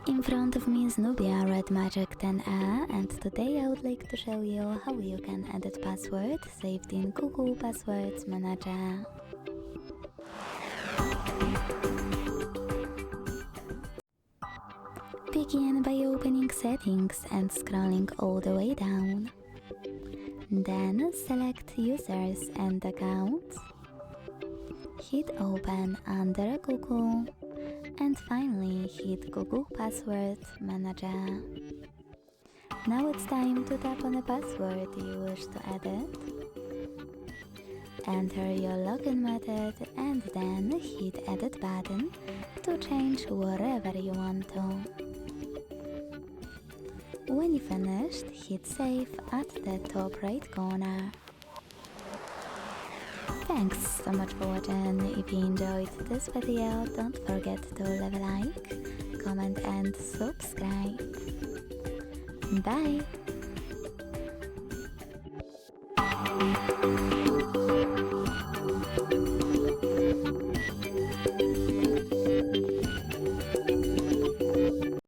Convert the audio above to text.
In front of me is Nubia RedMagic 10A, and today I would like to show you how you can edit password saved in Google Passwords Manager. Begin by opening Settings and scrolling all the way down. Then select Users and Accounts. Hit Open under Google. And finally hit Google Password Manager. Now it's time to tap on a password you wish to edit. Enter your login method and then hit Edit button to change wherever you want to. When you finished, hit Save at the top right corner. Thanks so much for watching. If you enjoyed this video, don't forget to leave a like, comment and subscribe. Bye!